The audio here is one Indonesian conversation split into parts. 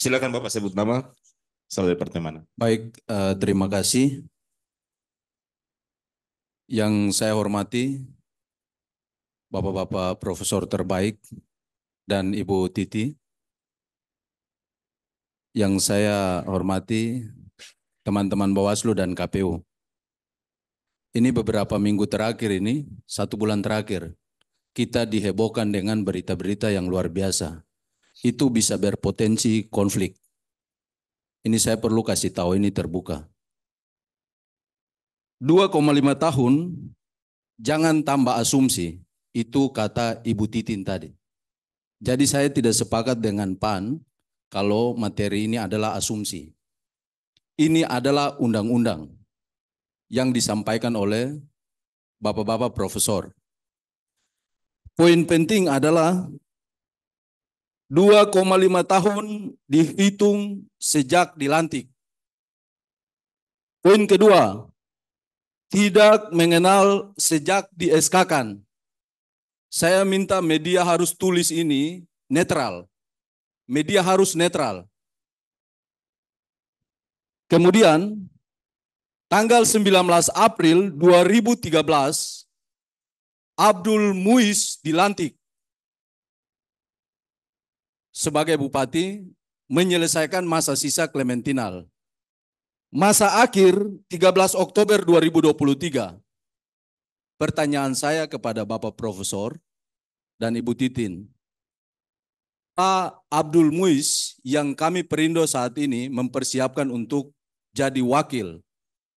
Silakan Bapak sebut nama, asal dari partai mana. Baik, terima kasih. Yang saya hormati Bapak-Bapak Profesor terbaik dan Ibu Titi. Yang saya hormati teman-teman Bawaslu dan KPU. Ini beberapa minggu terakhir ini, 1 bulan terakhir, kita dihebohkan dengan berita-berita yang luar biasa. Itu bisa berpotensi konflik. Ini saya perlu kasih tahu, ini terbuka. 2,5 tahun, jangan tambah asumsi. Itu kata Ibu Titin tadi. Jadi saya tidak sepakat dengan PAN kalau materi ini adalah asumsi. Ini adalah undang-undang yang disampaikan oleh Bapak-Bapak Profesor. Poin penting adalah 2,5 tahun dihitung sejak dilantik. Poin kedua, tidak mengenal sejak di SK-kan. Saya minta media harus tulis ini netral. Media harus netral. Kemudian, tanggal 19 April 2013, Abdul Muiz dilantik sebagai bupati menyelesaikan masa sisa Klementinal. Masa akhir 13 Oktober 2023. Pertanyaan saya kepada Bapak Profesor dan Ibu Titin. Pak Abdul Muiz yang kami Perindo saat ini mempersiapkan untuk jadi wakil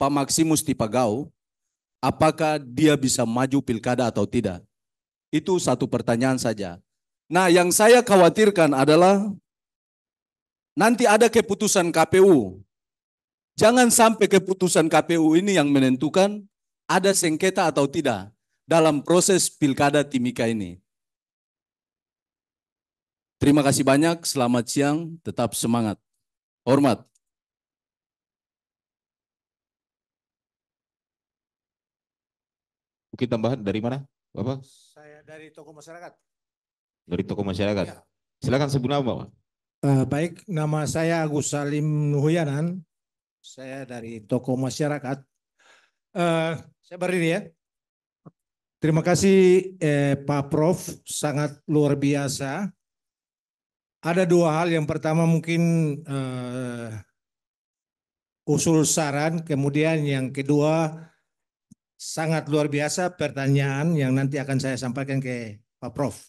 Pak Maximus Tipagau, apakah dia bisa maju pilkada atau tidak? Itu satu pertanyaan saja. Nah, yang saya khawatirkan adalah nanti ada keputusan KPU. Jangan sampai keputusan KPU ini yang menentukan ada sengketa atau tidak dalam proses pilkada Timika ini. Terima kasih banyak, selamat siang, tetap semangat. Hormat. Bukit tambahan dari mana, Bapak? Saya dari Tokoh Masyarakat. Dari tokoh masyarakat. Ya. Silakan sebut nama, Bapak. Baik, nama saya Agus Salim Nuhuyanan. Saya dari Tokoh Masyarakat. Saya berdiri ya. Terima kasih Pak Prof, sangat luar biasa. Ada dua hal. Yang pertama mungkin usul saran, kemudian yang kedua sangat luar biasa pertanyaan yang nanti akan saya sampaikan ke Pak Prof.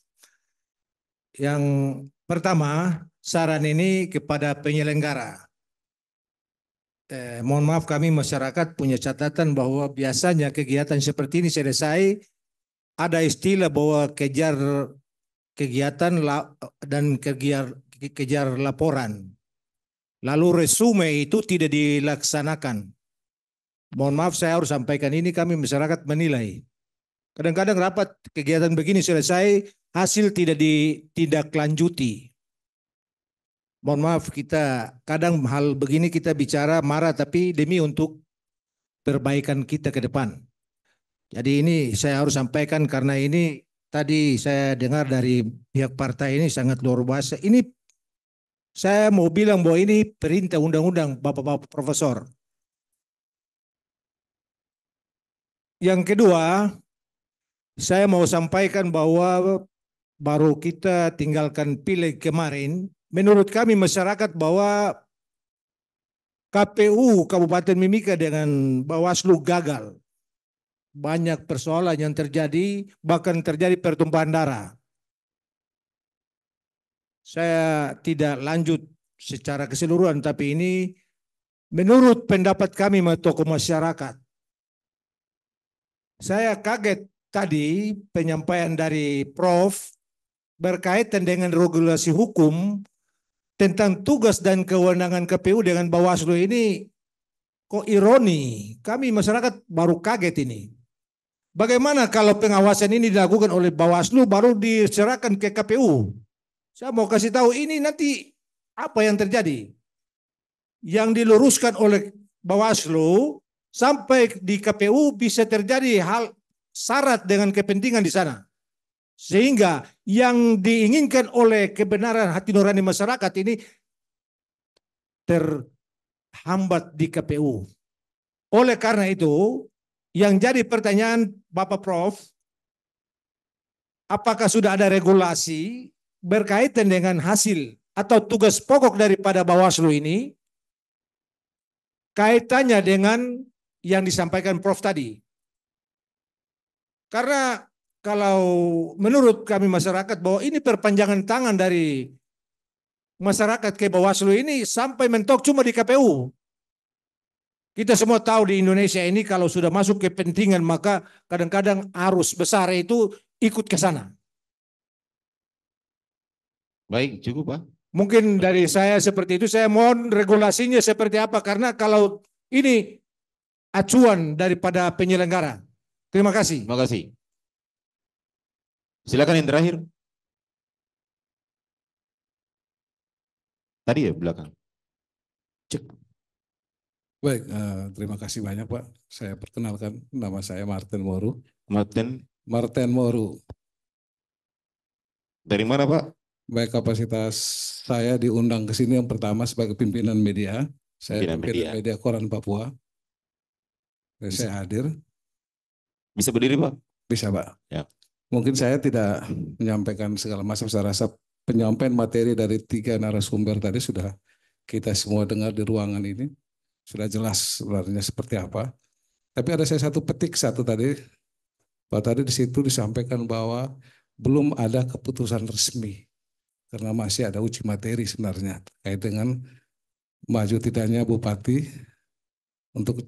Yang pertama, saran ini kepada penyelenggara. Mohon maaf, kami masyarakat punya catatan bahwa biasanya kegiatan seperti ini selesai, ada istilah bahwa kejar kegiatan dan kejar laporan. Lalu resume itu tidak dilaksanakan. Mohon maaf, saya harus sampaikan ini, kami masyarakat menilai. Kadang-kadang rapat kegiatan begini selesai, hasil tidak ditindaklanjuti. Mohon maaf, kita kadang hal begini kita bicara marah, tapi demi untuk perbaikan kita ke depan. Jadi ini saya harus sampaikan karena ini tadi saya dengar dari pihak partai ini sangat luar biasa. Ini saya mau bilang bahwa ini perintah undang-undang Bapak-Bapak Profesor. Yang kedua, saya mau sampaikan bahwa baru kita tinggalkan pileg kemarin, menurut kami masyarakat bahwa KPU Kabupaten Mimika dengan Bawaslu gagal. Banyak persoalan yang terjadi, bahkan terjadi pertumpahan darah. Saya tidak lanjut secara keseluruhan, tapi ini menurut pendapat kami tokoh masyarakat. Saya kaget tadi penyampaian dari Prof berkaitan dengan regulasi hukum tentang tugas dan kewenangan KPU dengan Bawaslu ini kok ironi. Kami masyarakat baru kaget ini. Bagaimana kalau pengawasan ini dilakukan oleh Bawaslu baru diserahkan ke KPU? Saya mau kasih tahu ini nanti apa yang terjadi. Yang diluruskan oleh Bawaslu sampai di KPU bisa terjadi hal syarat dengan kepentingan di sana. Sehingga yang diinginkan oleh kebenaran hati nurani masyarakat ini terhambat di KPU. Oleh karena itu, yang jadi pertanyaan Bapak Prof, apakah sudah ada regulasi berkaitan dengan hasil atau tugas pokok daripada Bawaslu ini kaitannya dengan yang disampaikan Prof tadi? Karena kalau menurut kami masyarakat bahwa ini perpanjangan tangan dari masyarakat ke Bawaslu ini sampai mentok cuma di KPU. Kita semua tahu di Indonesia ini kalau sudah masuk kepentingan maka kadang-kadang arus besar itu ikut ke sana. Baik, cukup Pak. Mungkin dari saya seperti itu, saya mohon regulasinya seperti apa karena kalau ini acuan daripada penyelenggara. Terima kasih. Terima kasih. Silakan yang terakhir. Tadi ya belakang. Cek. Baik, terima kasih banyak Pak. Saya perkenalkan, nama saya Martin Moru. Martin Moru. Dari mana Pak? Baik, kapasitas saya diundang ke sini yang pertama sebagai pimpinan media. Saya pimpinan media Koran Papua. Saya hadir. Bisa berdiri Pak? Bisa Pak. Ya. Mungkin saya tidak menyampaikan segala macam, saya rasa penyampaian materi dari 3 narasumber tadi sudah kita semua dengar di ruangan ini. Sudah jelas sebenarnya seperti apa. Tapi ada saya satu petik satu tadi. Pak tadi di situ disampaikan bahwa belum ada keputusan resmi. Karena masih ada uji materi sebenarnya terkait dengan maju tidaknya Bupati untuk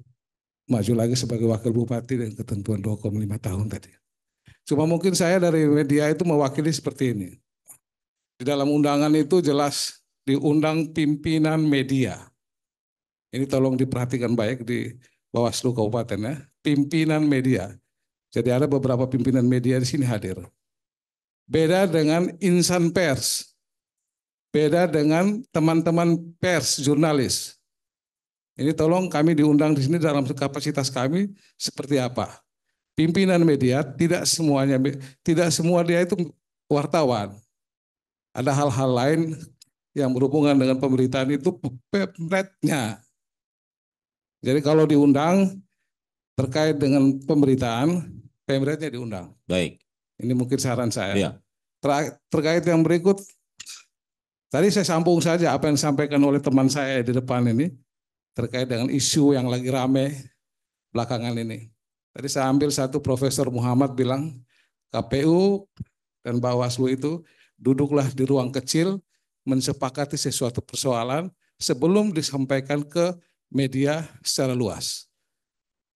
maju lagi sebagai wakil Bupati dengan ketentuan 2,5 tahun tadi. Cuma mungkin saya dari media itu mewakili seperti ini. Di dalam undangan itu jelas diundang pimpinan media. Ini tolong diperhatikan baik di Bawaslu Kabupaten ya. Pimpinan media. Jadi ada beberapa pimpinan media di sini hadir. Beda dengan insan pers. Beda dengan teman-teman pers, jurnalis. Ini tolong kami diundang di sini dalam kapasitas kami seperti apa. Pimpinan media tidak semua dia itu wartawan. Ada hal-hal lain yang berhubungan dengan pemberitaan itu pemretnya. Jadi kalau diundang terkait dengan pemberitaan, pemretnya diundang. Baik. Ini mungkin saran saya. Ya. Terkait yang berikut, tadi saya sambung saja apa yang disampaikan oleh teman saya di depan ini terkait dengan isu yang lagi rame belakangan ini. Tadi saya ambil satu Profesor Muhammad bilang KPU dan Bawaslu itu duduklah di ruang kecil mensepakati sesuatu persoalan sebelum disampaikan ke media secara luas.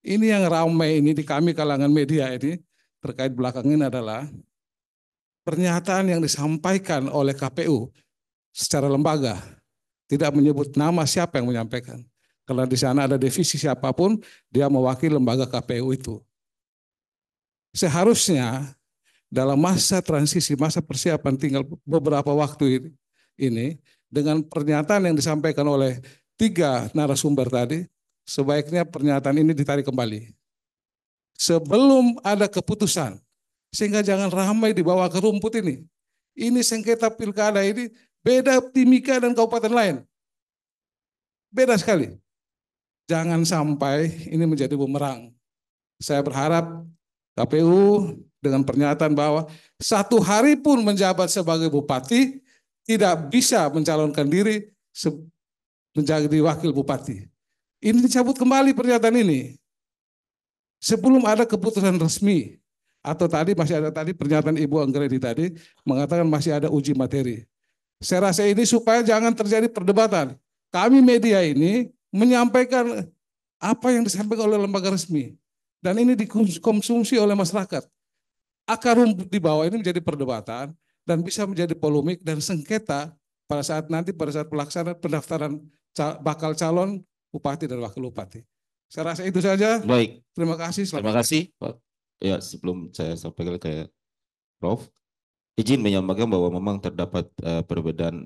Ini yang ramai ini di kami kalangan media ini terkait belakang ini adalah pernyataan yang disampaikan oleh KPU secara lembaga, tidak menyebut nama siapa yang menyampaikan. Karena di sana ada divisi siapapun, dia mewakili lembaga KPU itu. Seharusnya dalam masa transisi, masa persiapan tinggal beberapa waktu ini dengan pernyataan yang disampaikan oleh 3 narasumber tadi, sebaiknya pernyataan ini ditarik kembali. Sebelum ada keputusan, sehingga jangan ramai dibawa ke rumput ini. Ini sengketa pilkada ini beda Timika dan kabupaten lain. Beda sekali. Jangan sampai ini menjadi bumerang. Saya berharap KPU dengan pernyataan bahwa 1 hari pun menjabat sebagai bupati tidak bisa mencalonkan diri menjadi wakil bupati. Ini dicabut kembali pernyataan ini. Sebelum ada keputusan resmi. Atau tadi masih ada tadi pernyataan Ibu Anggreni tadi mengatakan masih ada uji materi. Saya rasa ini supaya jangan terjadi perdebatan. Kami media ini menyampaikan apa yang disampaikan oleh lembaga resmi. Dan ini dikonsumsi oleh masyarakat. Akar rumput di bawah ini menjadi perdebatan dan bisa menjadi polemik dan sengketa pada saat pelaksanaan pendaftaran bakal calon bupati dan wakil bupati. Saya rasa itu saja. Baik. Terima kasih. Terima kasih Pak. Ya, sebelum saya sampaikan ke Prof, izin menyampaikan bahwa memang terdapat perbedaan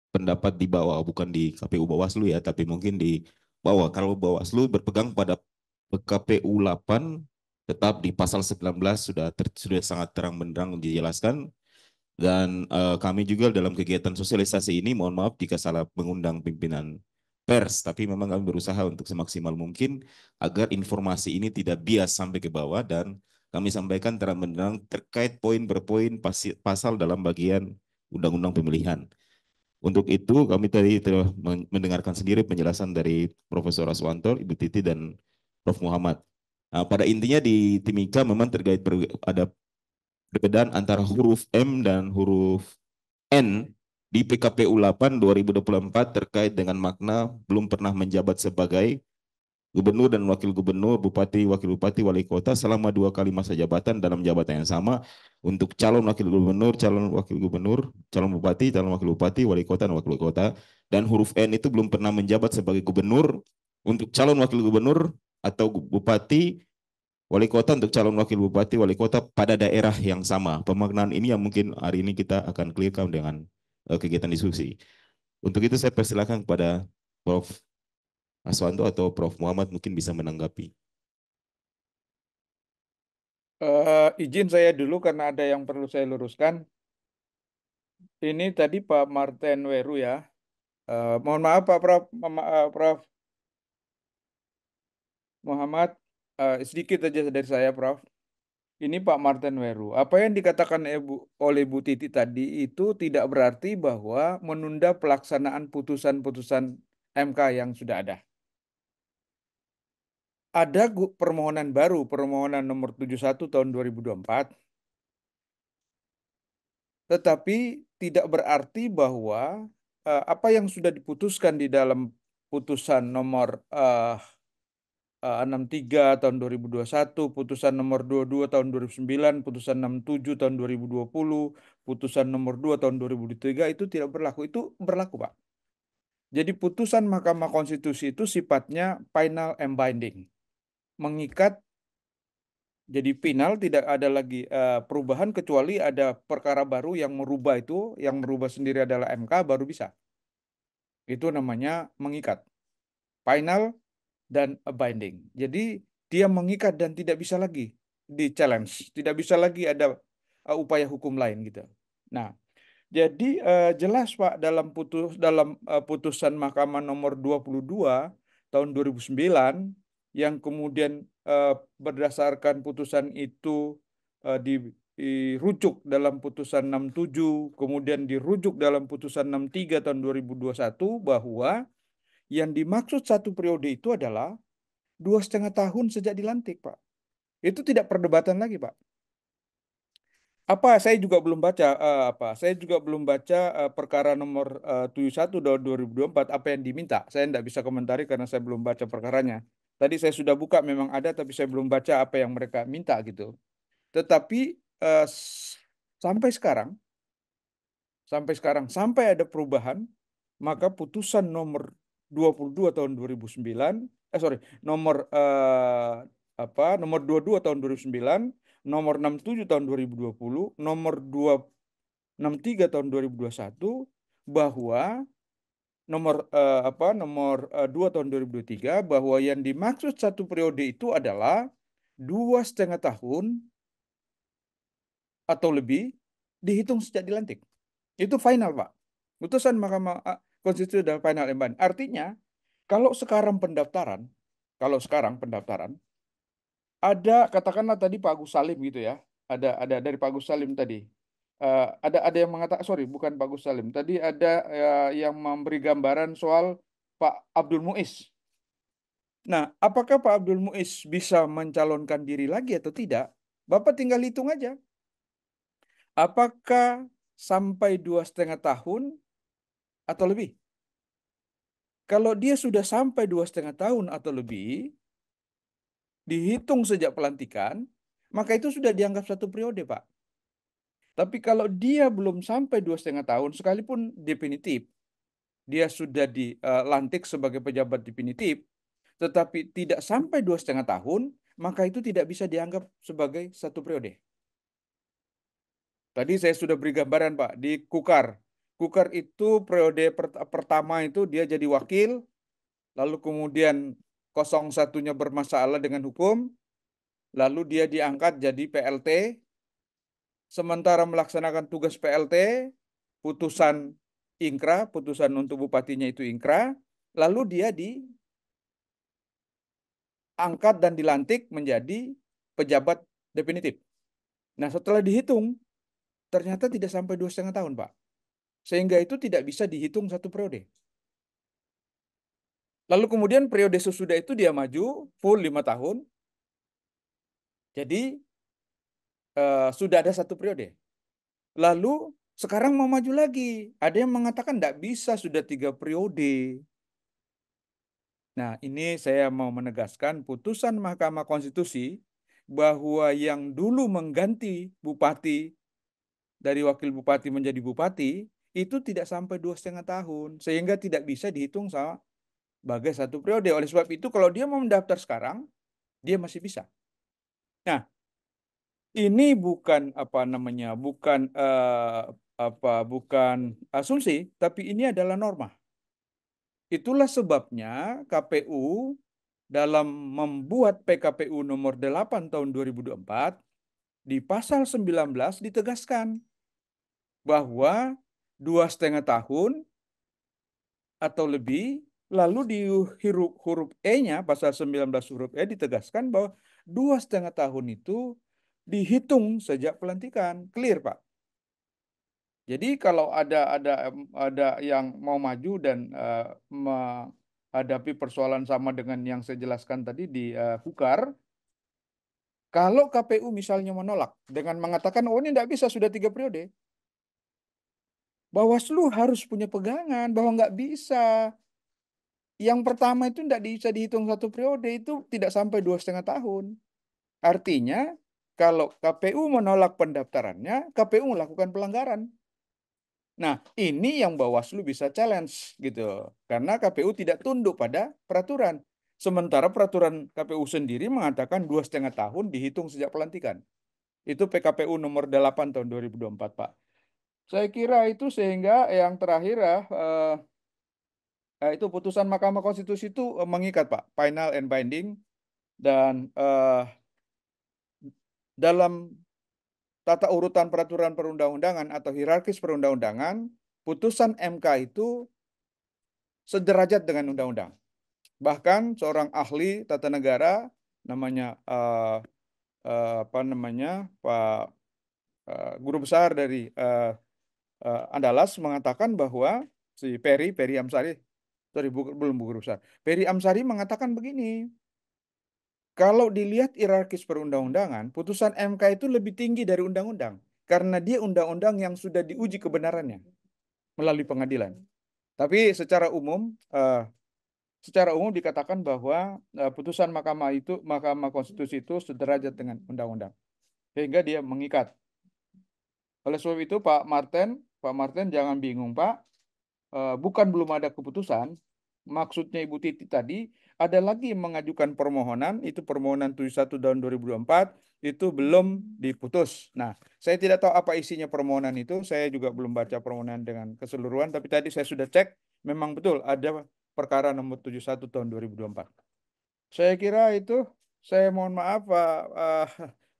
pendapat di bawah, bukan di KPU Bawaslu ya, tapi mungkin di bawah. Kalau Bawaslu berpegang pada KPU 8, tetap di pasal 19 sudah sangat terang benderang dijelaskan. Dan kami juga dalam kegiatan sosialisasi ini, mohon maaf jika salah mengundang pimpinan pers, tapi memang kami berusaha untuk semaksimal mungkin agar informasi ini tidak bias sampai ke bawah dan kami sampaikan terang-benderang terkait poin per poin pasal dalam bagian undang-undang pemilihan. Untuk itu kami tadi telah mendengarkan sendiri penjelasan dari Profesor Aswanto, Ibu Titi dan Prof Muhammad. Nah, pada intinya di Timika memang ada perbedaan antara huruf M dan huruf N di PKPU 8 2024 terkait dengan makna belum pernah menjabat sebagai gubernur dan wakil gubernur, bupati, wakil bupati, wali kota selama 2 kali masa jabatan dalam jabatan yang sama untuk calon wakil gubernur, calon wakil gubernur, calon bupati, calon wakil bupati, wali kota, dan wakil kota. Dan huruf N itu belum pernah menjabat sebagai gubernur untuk calon wakil gubernur atau bupati, wali kota untuk calon wakil bupati, wali kota pada daerah yang sama. Pemaknaan ini yang mungkin hari ini kita akan clearkan dengan kegiatan diskusi. Untuk itu saya persilakan kepada Prof. Aswanto atau Prof. Muhammad mungkin bisa menanggapi. Izin saya dulu karena ada yang perlu saya luruskan. Ini tadi Pak Martin Weru ya. Mohon maaf Pak Prof. Muhammad, sedikit aja dari saya Prof. Ini Pak Martin Weru. Apa yang dikatakan oleh Bu Titi tadi itu tidak berarti bahwa menunda pelaksanaan putusan-putusan MK yang sudah ada. Ada permohonan baru, permohonan nomor 71 tahun 2024. Tetapi tidak berarti bahwa apa yang sudah diputuskan di dalam putusan nomor 63 tahun 2021, putusan nomor 22 tahun 2009, putusan 67 tahun 2020, putusan nomor 2 tahun 2023 itu tidak berlaku. Itu berlaku, Pak. Jadi putusan Mahkamah Konstitusi itu sifatnya final and binding. Mengikat, jadi final, tidak ada lagi perubahan kecuali ada perkara baru yang merubah itu, yang merubah sendiri adalah MK baru bisa. Itu namanya mengikat. Final dan binding. Jadi dia mengikat dan tidak bisa lagi di-challenge, tidak bisa lagi ada upaya hukum lain gitu. Nah, jadi jelas Pak dalam putusan Mahkamah nomor 22 tahun 2009 yang kemudian berdasarkan putusan itu dirujuk dalam putusan 67, kemudian dirujuk dalam putusan 63 tahun 2021 bahwa yang dimaksud satu periode itu adalah 2,5 tahun sejak dilantik, Pak. Itu tidak perdebatan lagi, Pak. Saya juga belum baca Saya juga belum baca perkara nomor 71 tahun 2024 apa yang diminta. Saya tidak bisa komentari karena saya belum baca perkaranya. Tadi saya sudah buka memang ada tapi saya belum baca apa yang mereka minta gitu. Tetapi sampai sekarang sampai ada perubahan, maka putusan nomor 22 tahun 2009 nomor nomor 22 tahun 2009, nomor 67 tahun 2020, nomor 263 tahun 2021 bahwa nomor 2 tahun 2023 bahwa yang dimaksud satu periode itu adalah 2,5 tahun atau lebih dihitung sejak dilantik. Itu final, Pak. Putusan Mahkamah Konstitusi adalah final and binding. Artinya, kalau sekarang pendaftaran, ada katakanlah tadi Pak Agus Salim gitu ya, ada dari Pak Agus Salim tadi, ada yang mengatakan, sorry bukan Pak Agus Salim, tadi ada yang memberi gambaran soal Pak Abdul Muiz. Nah, apakah Pak Abdul Muiz bisa mencalonkan diri lagi atau tidak? Bapak tinggal hitung aja. Apakah sampai 2,5 tahun atau lebih? Kalau dia sudah sampai 2,5 tahun atau lebih, dihitung sejak pelantikan, maka itu sudah dianggap satu periode, Pak. Tapi kalau dia belum sampai 2,5 tahun, sekalipun definitif, dia sudah dilantik sebagai pejabat definitif, tetapi tidak sampai 2,5 tahun, maka itu tidak bisa dianggap sebagai satu periode. Tadi saya sudah beri gambaran, Pak, di Kukar. Kukar itu periode pertama itu dia jadi wakil, lalu kemudian 01-nya bermasalah dengan hukum, lalu dia diangkat jadi PLT, sementara melaksanakan tugas PLT, putusan ingkrah, putusan untuk bupatinya itu ingkrah, lalu dia diangkat dan dilantik menjadi pejabat definitif. Nah, setelah dihitung, ternyata tidak sampai 2,5 tahun, Pak. Sehingga itu tidak bisa dihitung satu periode. Lalu kemudian periode sesudah itu dia maju full 5 tahun. Jadi sudah ada satu periode. Lalu sekarang mau maju lagi. Ada yang mengatakan tidak bisa, sudah 3 periode. Nah, ini saya mau menegaskan putusan Mahkamah Konstitusi bahwa yang dulu mengganti bupati dari wakil bupati menjadi bupati itu tidak sampai 2,5 tahun, sehingga tidak bisa dihitung sebagai satu periode. Oleh sebab itu, kalau dia mau mendaftar sekarang, dia masih bisa. Nah, ini bukan bukan asumsi, tapi ini adalah norma. Itulah sebabnya KPU dalam membuat PKPU nomor 8 tahun 2024 di pasal 19 ditegaskan bahwa 2,5 tahun atau lebih, lalu di huruf E-nya, pasal 19 huruf E ditegaskan bahwa 2,5 tahun itu dihitung sejak pelantikan. Clear, Pak? Jadi kalau ada yang mau maju dan menghadapi persoalan sama dengan yang saya jelaskan tadi di Hukar, kalau KPU misalnya menolak dengan mengatakan, oh ini tidak bisa, sudah 3 periode, Bawaslu harus punya pegangan bahwa nggak bisa. Yang pertama itu tidak bisa dihitung satu periode, itu tidak sampai 2,5 tahun. Artinya, kalau KPU menolak pendaftarannya, KPU melakukan pelanggaran. Nah, ini yang Bawaslu bisa challenge gitu. Karena KPU tidak tunduk pada peraturan. Sementara peraturan KPU sendiri mengatakan 2,5 tahun dihitung sejak pelantikan. Itu PKPU nomor 8 tahun 2024, Pak. Saya kira itu, sehingga yang terakhir itu putusan Mahkamah Konstitusi itu mengikat, Pak, final and binding, dan dalam tata urutan peraturan perundang-undangan atau hierarkis perundang-undangan, putusan MK itu sederajat dengan undang-undang. Bahkan seorang ahli tata negara namanya Pak guru besar dari Andalas mengatakan bahwa si Peri Amsari, sorry, belum guru besar, Peri Amsari mengatakan begini, kalau dilihat hierarkis perundang-undangan, putusan MK itu lebih tinggi dari undang-undang karena dia undang-undang yang sudah diuji kebenarannya melalui pengadilan. Tapi secara umum dikatakan bahwa putusan Mahkamah Konstitusi itu sederajat dengan undang-undang, sehingga dia mengikat. Oleh sebab itu, Pak Martin jangan bingung, Pak. Bukan belum ada keputusan. Maksudnya Ibu Titi tadi, ada lagi yang mengajukan permohonan, itu permohonan 71 tahun 2024, itu belum diputus. Nah, saya tidak tahu apa isinya permohonan itu, saya juga belum baca permohonan dengan keseluruhan, tapi tadi saya sudah cek, memang betul ada perkara nomor 71 tahun 2024. Saya kira itu, saya mohon maaf Pak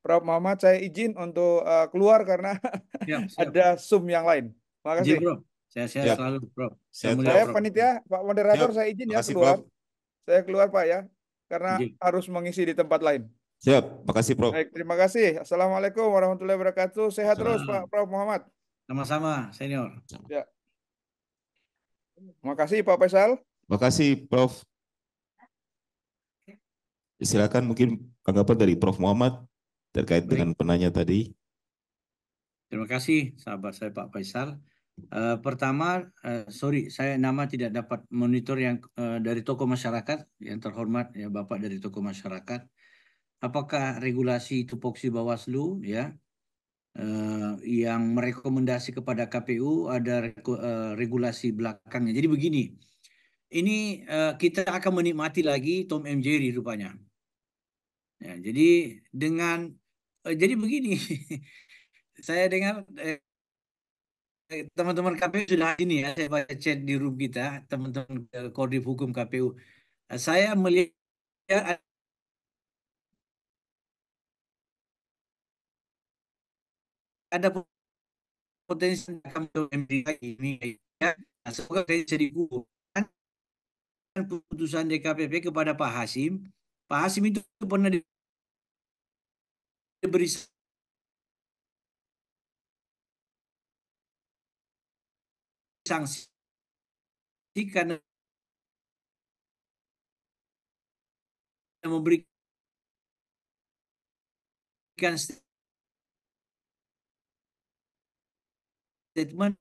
Prof. Muhammad, saya izin untuk keluar karena Siap. ada Zoom yang lain. Terima Izin, kasih. Bro. Saya Siap. selalu, Bro. Siap, mulia, Saya Prof. panitia, Pak Moderator, Siap. saya izin ya Makasih, keluar. Prof. Saya keluar, Pak, ya, karena Izin. harus mengisi di tempat lain. Siap, makasih Prof. Baik, terima kasih. Assalamualaikum warahmatullahi wabarakatuh. Sehat terus, Salam. Pak Prof. Muhammad. Sama-sama, senior. Ya. Terima kasih, Pak Faisal. Makasih Prof. Silakan mungkin tanggapan dari Prof. Muhammad terkait Baik. dengan penanya tadi. Terima kasih, sahabat saya Pak Faisal. Pertama, sorry, saya nama tidak dapat monitor yang dari tokoh masyarakat yang terhormat ya Bapak dari tokoh masyarakat. Apakah regulasi tupoksi Bawaslu ya yang merekomendasi kepada KPU ada regulasi belakangnya. Jadi begini, ini kita akan menikmati lagi Tom and Jerry rupanya. Ya, jadi jadi begini, saya dengar teman-teman KPU sudah ini ya, saya baca chat di room kita, teman-teman Kodim Hukum KPU. Saya melihat ada potensi ini ya. Semoga saya bisa digunakan putusan DKPP kepada Pak Hasim. Pak Hasim itu pernah diberi sanksi karena memberikan statement,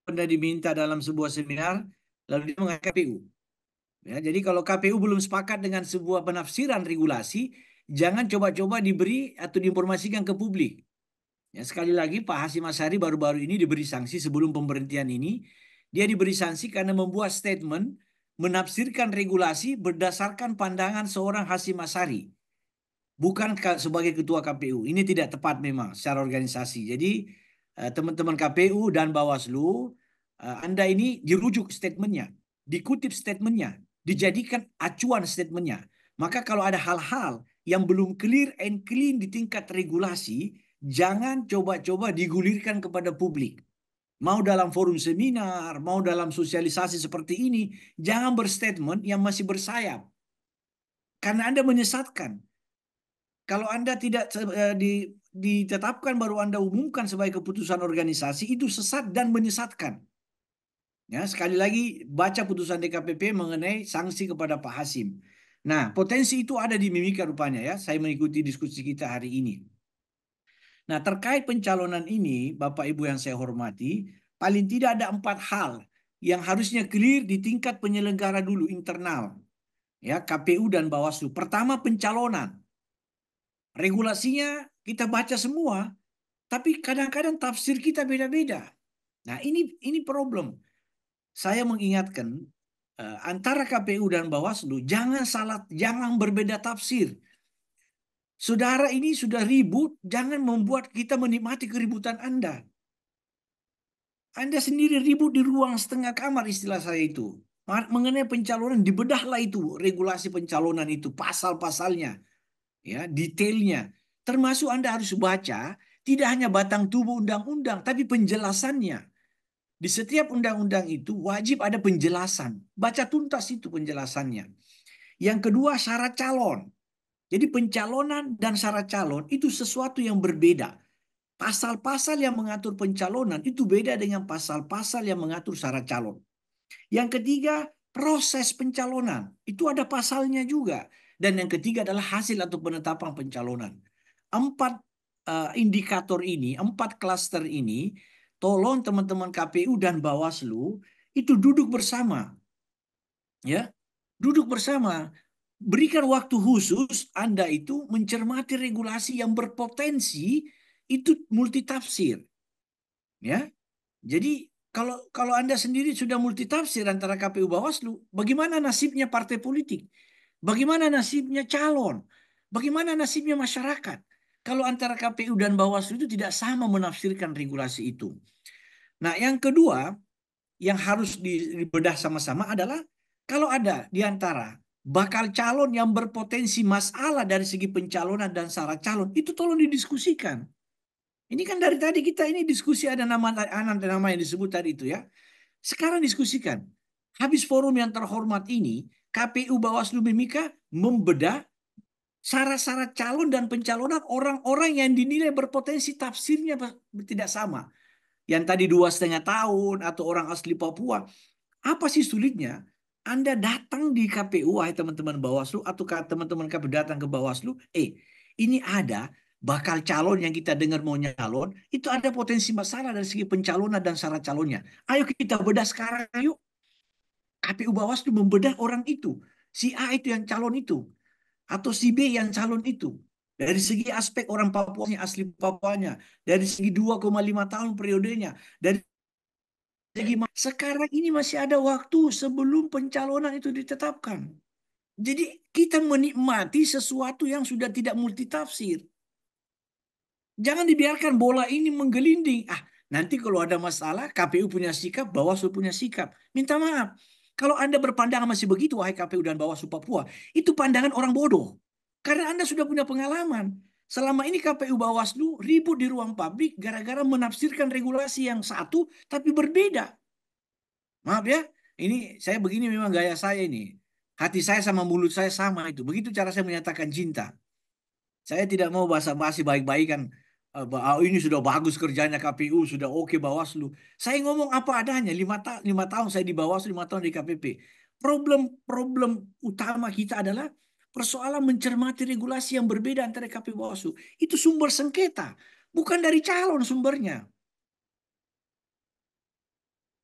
pernah diminta dalam sebuah seminar, lalu dia mengatakan KPU. Ya, jadi kalau KPU belum sepakat dengan sebuah penafsiran regulasi, jangan coba-coba diberi atau diinformasikan ke publik. Ya, sekali lagi Pak Hasim Asyari baru-baru ini diberi sanksi sebelum pemberhentian ini. Dia diberi sanksi karena membuat statement menafsirkan regulasi berdasarkan pandangan seorang Hasim Asyari, bukan sebagai ketua KPU. Ini tidak tepat memang secara organisasi. Jadi teman-teman KPU dan Bawaslu, Anda ini dirujuk statementnya, dikutip statementnya, dijadikan acuan statementnya. Maka kalau ada hal-hal yang belum clear and clean di tingkat regulasi, jangan coba-coba digulirkan kepada publik. Mau dalam forum seminar, mau dalam sosialisasi seperti ini, jangan berstatement yang masih bersayap. Karena Anda menyesatkan. Kalau Anda tidak ditetapkan baru Anda umumkan sebagai keputusan organisasi, itu sesat dan menyesatkan. Ya, sekali lagi baca putusan DKPP mengenai sanksi kepada Pak Hasim. Nah, potensi itu ada di Mimika rupanya ya. Saya mengikuti diskusi kita hari ini. Nah, terkait pencalonan ini, Bapak Ibu yang saya hormati, paling tidak ada 4 hal yang harusnya clear di tingkat penyelenggara dulu internal. Ya, KPU dan Bawaslu. Pertama, pencalonan. Regulasinya kita baca semua, tapi kadang-kadang tafsir kita beda-beda. Nah, ini problem. Saya mengingatkan antara KPU dan Bawaslu jangan berbeda tafsir. Saudara ini sudah ribut, jangan membuat kita menikmati keributan Anda. Anda sendiri ribut di ruang setengah kamar, istilah saya itu. Mengenai pencalonan, dibedahlah itu regulasi pencalonan itu, pasal-pasalnya, ya, detailnya. Termasuk Anda harus baca tidak hanya batang tubuh undang-undang, tapi penjelasannya. Di setiap undang-undang itu wajib ada penjelasan. Baca tuntas itu penjelasannya. Yang kedua, syarat calon. Jadi pencalonan dan syarat calon itu sesuatu yang berbeda. Pasal-pasal yang mengatur pencalonan itu beda dengan pasal-pasal yang mengatur syarat calon. Yang ketiga, proses pencalonan. Itu ada pasalnya juga. Dan yang ketiga adalah hasil atau penetapan pencalonan. 4 indikator ini, 4 klaster ini, tolong teman-teman KPU dan Bawaslu itu duduk bersama. Ya, duduk bersama. Berikan waktu khusus Anda itu mencermati regulasi yang berpotensi itu multitafsir. Ya. Jadi kalau Anda sendiri sudah multitafsir antara KPU Bawaslu, bagaimana nasibnya partai politik? Bagaimana nasibnya calon? Bagaimana nasibnya masyarakat? Kalau antara KPU dan Bawaslu itu tidak sama menafsirkan regulasi itu. Nah, yang kedua yang harus dibedah sama-sama adalah kalau ada di antara bakal calon yang berpotensi masalah dari segi pencalonan dan syarat calon, itu tolong didiskusikan. Ini kan dari tadi kita ini diskusi ada nama yang disebut tadi itu ya. Sekarang diskusikan. Habis forum yang terhormat ini, KPU Bawaslu Mimika membedah syarat-syarat calon dan pencalonan orang-orang yang dinilai berpotensi tafsirnya tidak sama. Yang tadi 2,5 tahun atau orang asli Papua. Apa sih sulitnya? Anda datang di KPU, wahai teman-teman Bawaslu, atau teman-teman KPU datang ke Bawaslu, ini ada bakal calon yang kita dengar mau nyalon, itu ada potensi masalah dari segi pencalonan dan syarat calonnya. Ayo kita bedah sekarang, yuk. KPU Bawaslu membedah orang itu. Si A itu yang calon itu. Atau si B yang calon itu. Dari segi aspek orang Papuanya, asli Papuanya. Dari segi 2,5 tahun periodenya. Dari sekarang ini masih ada waktu sebelum pencalonan itu ditetapkan. Jadi kita menikmati sesuatu yang sudah tidak multitafsir. Jangan dibiarkan bola ini menggelinding. Nanti kalau ada masalah, KPU punya sikap, Bawaslu punya sikap. Minta maaf. Kalau Anda berpandangan masih begitu, wahai KPU dan Bawaslu Papua, itu pandangan orang bodoh. Karena Anda sudah punya pengalaman. Selama ini KPU Bawaslu ribut di ruang publik gara-gara menafsirkan regulasi yang satu, tapi berbeda. Maaf ya, Ini saya begini memang gaya saya ini. Hati saya sama mulut saya sama itu. Begitu cara saya menyatakan cinta. Saya tidak mau basa-basi baik-baikan. Ini sudah bagus kerjanya KPU, sudah oke Bawaslu. Saya ngomong apa adanya. 5 tahun saya di Bawaslu, 5 tahun di KPP. Problem utama kita adalah persoalan mencermati regulasi yang berbeda antara KPU Bawaslu. Itu sumber sengketa, bukan dari calon sumbernya.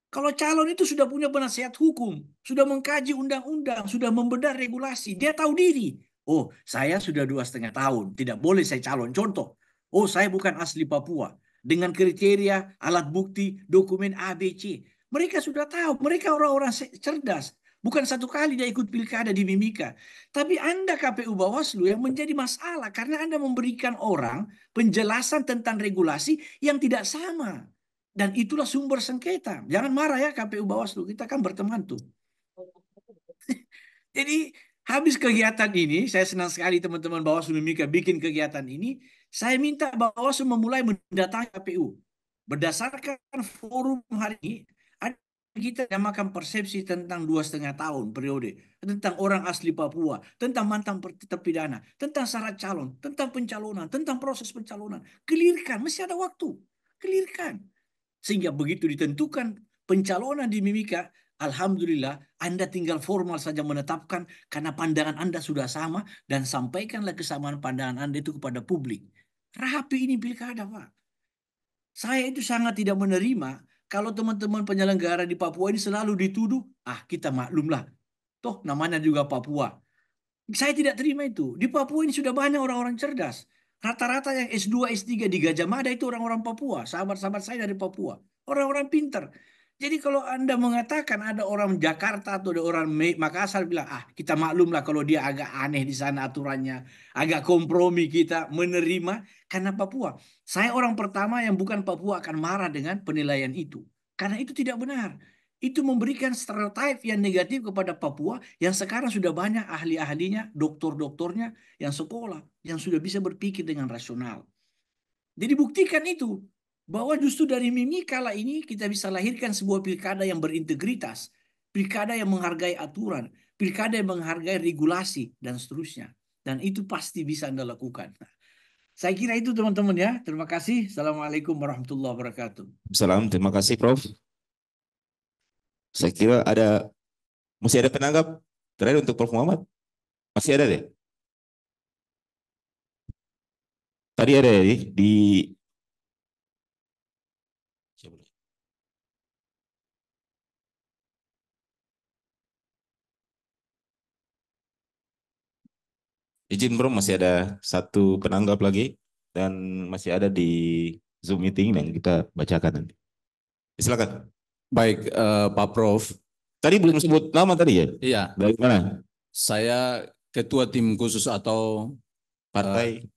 Kalau calon itu sudah punya penasihat hukum, sudah mengkaji undang-undang, sudah membedah regulasi, dia tahu diri. Oh, saya sudah 2,5 tahun, tidak boleh saya calon. Contoh, oh saya bukan asli Papua. Dengan kriteria, alat bukti, dokumen A, B, C. Mereka sudah tahu, mereka orang-orang cerdas. Bukan satu kali dia ikut pilkada di Mimika. Tapi Anda KPU Bawaslu yang menjadi masalah karena Anda memberikan orang penjelasan tentang regulasi yang tidak sama. Dan itulah sumber sengketa. Jangan marah ya KPU Bawaslu, kita kan berteman tuh. Jadi habis kegiatan ini, saya senang sekali teman-teman Bawaslu Mimika bikin kegiatan ini. Saya minta Bawaslu memulai mendatangi KPU. Berdasarkan forum hari ini, kita namakan persepsi tentang 2,5 tahun periode, tentang orang asli Papua, tentang mantan terpidana, tentang syarat calon, tentang pencalonan, tentang proses pencalonan. Clearkan, mesti ada waktu. Clearkan. Sehingga begitu ditentukan pencalonan di Mimika, alhamdulillah Anda tinggal formal saja menetapkan karena pandangan Anda sudah sama dan sampaikanlah kesamaan pandangan Anda itu kepada publik. Rapi ini pilkada, Pak. Saya itu sangat tidak menerima kalau teman-teman penyelenggara di Papua ini selalu dituduh, kita maklumlah. Toh namanya juga Papua. Saya tidak terima itu. Di Papua ini sudah banyak orang-orang cerdas. Rata-rata yang S2, S3 di Gajah Mada itu orang-orang Papua. Sahabat-sahabat saya dari Papua. Orang-orang pintar. Jadi kalau Anda mengatakan ada orang Jakarta atau ada orang Makassar bilang, kita maklum lah kalau dia agak aneh di sana aturannya. Agak kompromi kita menerima karena Papua. Saya orang pertama yang bukan Papua akan marah dengan penilaian itu. Karena itu tidak benar. Itu memberikan stereotip yang negatif kepada Papua yang sekarang sudah banyak ahli-ahlinya, doktor-doktornya yang sekolah, yang sudah bisa berpikir dengan rasional. Jadi buktikan itu, bahwa justru dari Mimika kala ini kita bisa lahirkan sebuah pilkada yang berintegritas, pilkada yang menghargai aturan, pilkada yang menghargai regulasi, dan seterusnya. Dan itu pasti bisa Anda lakukan. Saya kira itu teman-teman ya. Terima kasih. Assalamualaikum warahmatullahi wabarakatuh. Salam, terima kasih Prof. Saya kira masih ada penanggap terakhir untuk Prof Muhammad. Masih ada deh. Tadi ada ya di izin Bro, masih ada satu penanggap lagi dan masih ada di Zoom meeting yang kita bacakan nanti. Silakan. Baik, Pak Prof. Tadi belum sebut nama tadi ya? Iya. Dari mana? Saya ketua tim khusus atau Partai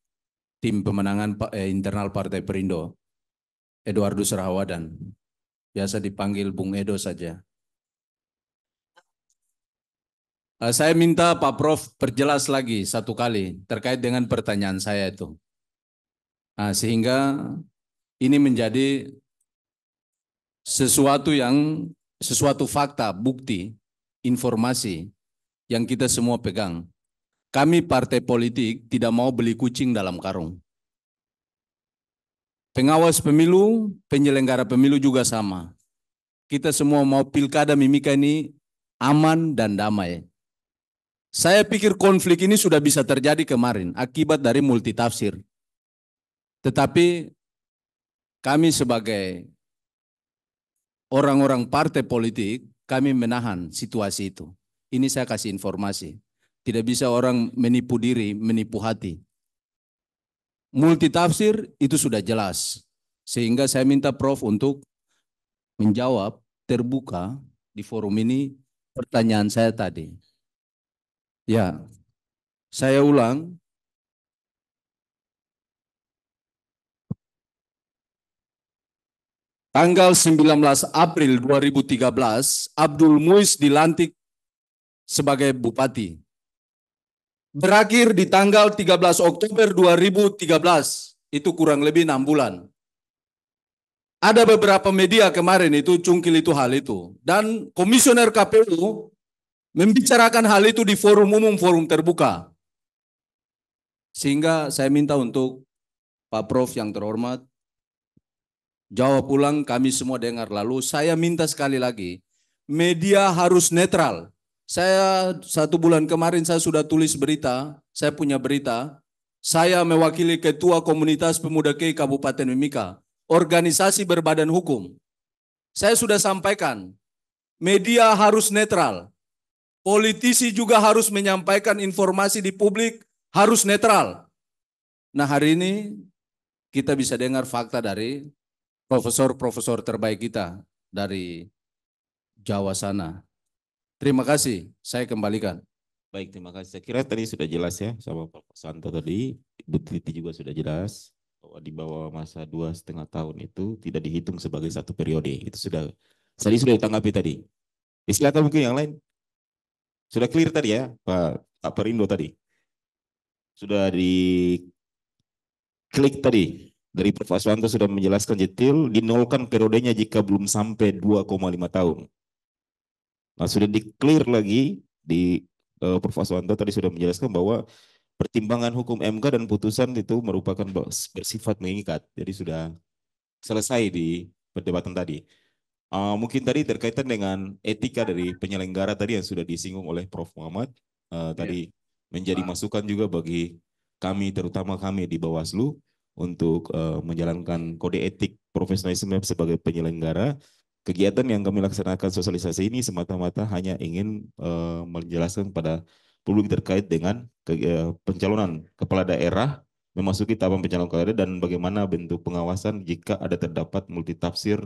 tim pemenangan internal Partai Perindo, Eduardus Rahwadan. Biasa dipanggil Bung Edo saja. Saya minta Pak Prof perjelas lagi satu kali terkait dengan pertanyaan saya itu. Sehingga ini menjadi sesuatu fakta, bukti, informasi yang kita semua pegang. Kami partai politik tidak mau beli kucing dalam karung. Pengawas pemilu, penyelenggara pemilu juga sama. Kita semua mau pilkada Mimika ini aman dan damai. Saya pikir konflik ini sudah bisa terjadi kemarin akibat dari multitafsir. Tetapi kami sebagai orang-orang partai politik, kami menahan situasi itu. Ini saya kasih informasi. Tidak bisa orang menipu diri, menipu hati. Multitafsir itu sudah jelas. Sehingga saya minta Prof untuk menjawab terbuka di forum ini pertanyaan saya tadi. Ya, saya ulang. Tanggal 19 April 2013, Abdul Muiz dilantik sebagai bupati. Berakhir di tanggal 13 Oktober 2013, itu kurang lebih 6 bulan. Ada beberapa media kemarin itu cungkil itu hal itu. Dan komisioner KPU membicarakan hal itu di forum umum, forum terbuka. Sehingga saya minta untuk Pak Prof yang terhormat, jawab ulang, kami semua dengar. Lalu saya minta sekali lagi, media harus netral. Saya 1 bulan kemarin saya sudah tulis berita, saya punya berita, saya mewakili Ketua Komunitas Pemuda KEI Kabupaten Mimika, organisasi berbadan hukum. Saya sudah sampaikan, media harus netral. Politisi juga harus menyampaikan informasi di publik, harus netral. Nah, hari ini kita bisa dengar fakta dari profesor-profesor terbaik kita dari Jawa sana. Terima kasih, saya kembalikan. Baik, terima kasih. Saya kira tadi sudah jelas ya sama Pak Santo tadi, Ibu Titi juga sudah jelas bahwa di bawah masa 2,5 tahun itu tidak dihitung sebagai satu periode. Itu sudah ditanggapi tadi. Silakan mungkin yang lain. Sudah clear tadi ya, Pak Perindo tadi. Sudah diklik tadi. Dari Prof. Aswanto sudah menjelaskan detail, dinolkan periodenya jika belum sampai 2,5 tahun. Nah, sudah di-clear lagi di Prof. Aswanto tadi sudah menjelaskan bahwa pertimbangan hukum MK dan putusan itu merupakan bersifat mengikat. Jadi sudah selesai di perdebatan tadi. Mungkin tadi terkaitan dengan etika dari penyelenggara tadi yang sudah disinggung oleh Prof. Muhammad. Tadi menjadi masukan juga bagi kami, terutama kami di Bawaslu, untuk menjalankan kode etik profesionalisme sebagai penyelenggara. Kegiatan yang kami laksanakan sosialisasi ini semata-mata hanya ingin menjelaskan pada publik terkait dengan pencalonan kepala daerah, memasuki tahapan pencalonan kepala daerah, dan bagaimana bentuk pengawasan jika ada terdapat multitafsir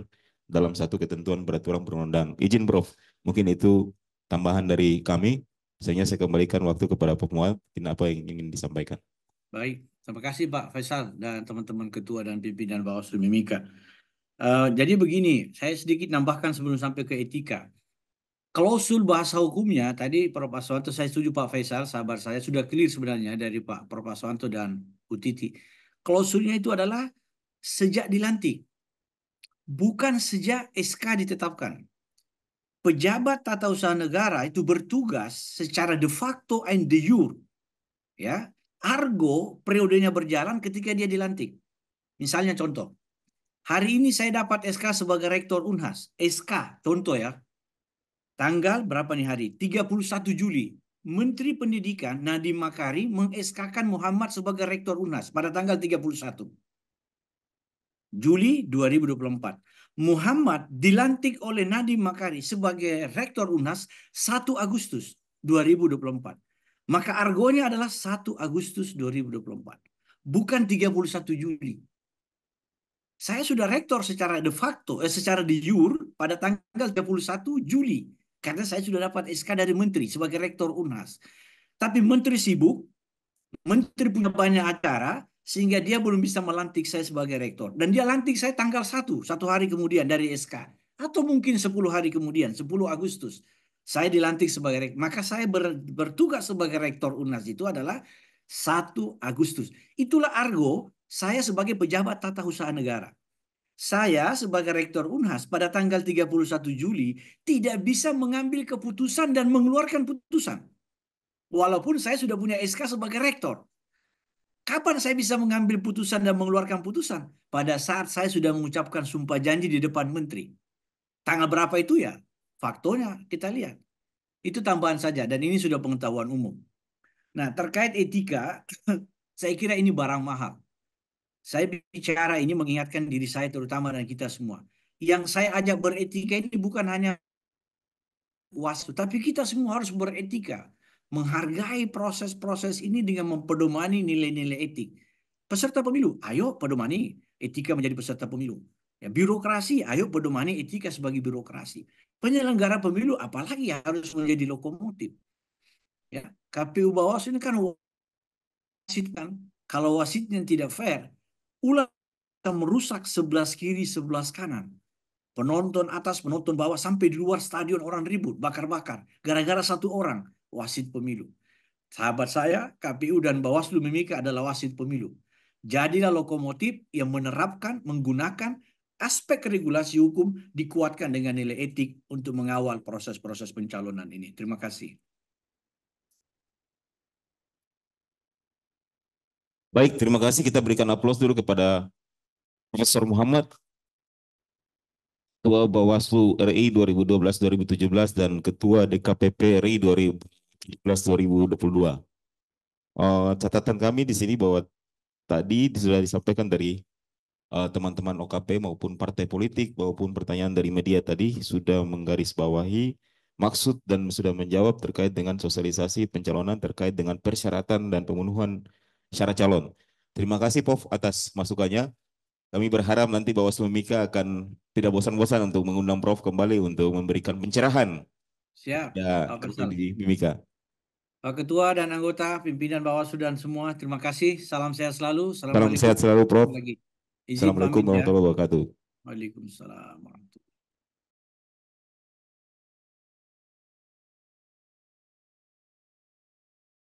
dalam satu ketentuan peraturan perundang. Izin Prof, mungkin itu tambahan dari kami. Sehingga saya kembalikan waktu kepada Prof. Muhammad, apa yang ingin disampaikan. Baik, terima kasih Pak Faisal dan teman-teman ketua dan pimpinan Bawaslu Mimika. Jadi begini, saya sedikit nambahkan sebelum sampai ke etika. Klausul bahasa hukumnya, tadi Prof. Aswanto, saya setuju Pak Faisal, sahabat saya, sudah clear sebenarnya dari Pak Prof. Aswanto dan Bu Titi. Klausulnya itu adalah sejak dilantik, bukan sejak SK ditetapkan. Pejabat tata usaha negara itu bertugas secara de facto and de jure, ya, argo periodenya berjalan ketika dia dilantik. Misalnya contoh, hari ini saya dapat SK sebagai Rektor Unhas. SK, contoh ya. Tanggal berapa nih hari? 31 Juli. Menteri Pendidikan Nadiem Makarim meng-SK-kan Muhammad sebagai Rektor Unhas pada tanggal 31 Juli 2024. Muhammad dilantik oleh Nadiem Makarim sebagai Rektor Unhas 1 Agustus 2024. Maka argonya adalah 1 Agustus 2024. Bukan 31 Juli. Saya sudah rektor secara de facto, secara de jure pada tanggal 31 Juli. Karena saya sudah dapat SK dari Menteri sebagai Rektor Unhas. Tapi Menteri sibuk, Menteri punya banyak acara, sehingga dia belum bisa melantik saya sebagai Rektor. Dan dia lantik saya tanggal 1 hari kemudian dari SK. Atau mungkin 10 hari kemudian, 10 Agustus. Saya dilantik sebagai Rektor. Maka saya bertugas sebagai Rektor Unhas itu adalah 1 Agustus. Itulah argo saya sebagai pejabat tata usaha negara. Saya sebagai Rektor Unhas pada tanggal 31 Juli tidak bisa mengambil keputusan dan mengeluarkan putusan. Walaupun saya sudah punya SK sebagai Rektor. Kapan saya bisa mengambil putusan dan mengeluarkan putusan? Pada saat saya sudah mengucapkan sumpah janji di depan Menteri. Tanggal berapa itu ya? Faktonya kita lihat. Itu tambahan saja dan ini sudah pengetahuan umum. Nah, terkait etika, saya kira ini barang mahal. Saya bicara ini mengingatkan diri saya terutama dan kita semua. Yang saya ajak beretika ini bukan hanya Bawaslu, tapi kita semua harus beretika. Menghargai proses-proses ini dengan mempedomani nilai-nilai etik. Peserta pemilu, ayo pedomani etika menjadi peserta pemilu. Ya, birokrasi, ayo pedomani etika sebagai birokrasi. Penyelenggara pemilu apalagi harus menjadi lokomotif. Ya, KPU Bawaslu ini kan wasit kan. Kalau wasitnya tidak fair, ulah merusak sebelah kiri, sebelah kanan. Penonton atas, penonton bawah, sampai di luar stadion orang ribut, bakar-bakar. Gara-gara 1 orang, wasit pemilu. Sahabat saya, KPU dan Bawaslu Mimika adalah wasit pemilu. Jadilah lokomotif yang menerapkan, menggunakan aspek regulasi hukum dikuatkan dengan nilai etik untuk mengawal proses-proses pencalonan ini. Terima kasih. Baik, terima kasih. Kita berikan aplaus dulu kepada Profesor Muhammad, Ketua Bawaslu RI 2012-2017 dan Ketua DKPP RI 2017-2022. Catatan kami di sini bahwa tadi sudah disampaikan dari teman-teman OKP maupun partai politik maupun pertanyaan dari media tadi sudah menggarisbawahi maksud dan sudah menjawab terkait dengan sosialisasi pencalonan terkait dengan persyaratan dan pemenuhan syarat calon. Terima kasih Prof atas masukannya. Kami berharap nanti Bawaslu Mimika akan tidak bosan-bosan untuk mengundang Prof kembali untuk memberikan pencerahan Siap, ya Pak Faisal. di Mimika. Pak Ketua dan anggota pimpinan Bawaslu dan semua, terima kasih. Salam sehat selalu. Salam sehat selalu Prof. Lagi. Izin Assalamualaikum pamit ya. warahmatullahi wabarakatuh. Waalaikumsalam warahmatullahi wabarakatuh.